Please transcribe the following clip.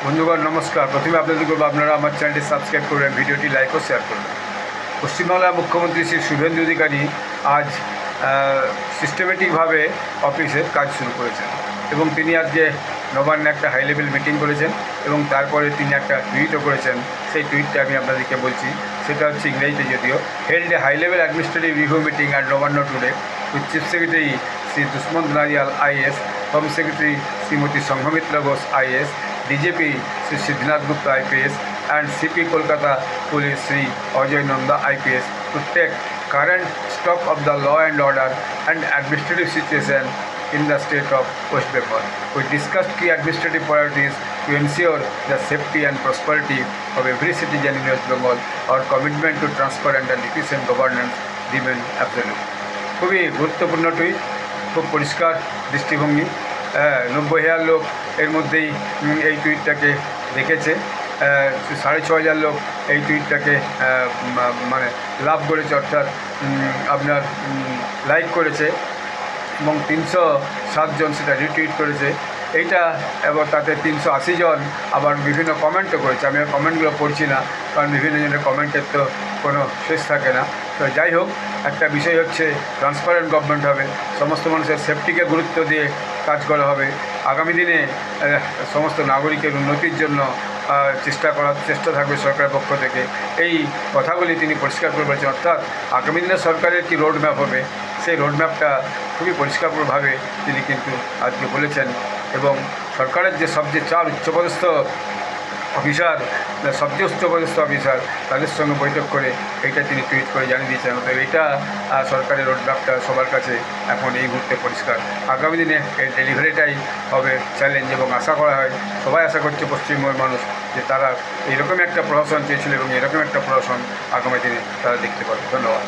বন্ধুগণ নমস্কার। প্রথমে আপনাদের বলব আপনারা আমার চ্যানেলটি সাবস্ক্রাইব করবেন, ভিডিওটি লাইক ও শেয়ার করবেন। পশ্চিমবাংলার মুখ্যমন্ত্রী শ্রী শুভেন্দু অধিকারী আজ সিস্টেমেটিকভাবে অফিসের কাজ শুরু করেছেন এবং তিনি আজকে নবান্নে একটা হাই লেভেল মিটিং করেছেন এবং তারপরে তিনি একটা টুইটও করেছেন। সেই টুইটটা আমি আপনাদেরকে বলছি, সেটা হচ্ছে ইংরেজিতে যদিও। Held a high level administrative review meeting at Nabanna today with chief secretary Shri Dushmanta Nariyal IAS, home secretary Shrimati Sanghamitra Ghosh IAS, DGP Sri Siddhanath Gupta IPS and CP Kolkata Police Sri Ajay Nanda IPS to take current stock of the law and order and administrative situation in the state of West Bengal. We discussed key administrative priorities to ensure the safety and prosperity of every citizen in West Bengal. Our commitment to transparent and efficient governance remain absolute. খুবই গুরুত্বপূর্ণ tweet, খুব পরিষ্কার দৃষ্টিভঙ্গি। 90,000 লোক এর মধ্যেই এই টুইটটাকে দেখেছে, 6,500 লোক এই টুইটটাকে মানে লাভ করেছে, অর্থাৎ আপনার লাইক করেছে এবং 307 জন সেটা রিটুইট করেছে। এইটা এবং তাতে 380 জন আবার বিভিন্ন কমেন্টও করেছে। আমি আর কমেন্টগুলো পড়ছি না, কারণ বিভিন্ন জনের কমেন্টের তো কোনো শেষ থাকে না। তো যাই হোক, একটা বিষয় হচ্ছে ট্রান্সপারেন্ট গভর্নমেন্ট হবে, সমস্ত মানুষের সেফটিকে গুরুত্ব দিয়ে কাজ করা হবে। আগামী দিনে সমস্ত নাগরিকের উন্নতির জন্য চেষ্টা থাকবে সরকারের পক্ষ থেকে। এই কথাগুলি তিনি পরিষ্কার করে বলেছেন, অর্থাৎ আগামী দিনে সরকারের কী রোডম্যাপ হবে সেই রোডম্যাপটা খুবই পরিষ্কারভাবে তিনি কিন্তু আজকে বলেছেন। এবং সরকারের যে সবচেয়ে 4 উচ্চপদস্থ অফিসার, তাদের সঙ্গে বৈঠক করে এইটা তিনি টুইট করে জানিয়ে দিয়েছেন। অতএব এইটা সরকারের রোডম্যাপটা সবার কাছে এখন এই মুহূর্তে পরিষ্কার। আগামী দিনে এই ডেলিভারিটাই হবে চ্যালেঞ্জ এবং আশা করা হয়, সবাই আশা করছে পশ্চিমবঙ্গের মানুষ, যে তারা এরকম একটা প্রশাসন চেয়েছিল এবং এরকম একটা প্রশাসন আগামী দিনে তারা দেখতে পাবে। ধন্যবাদ।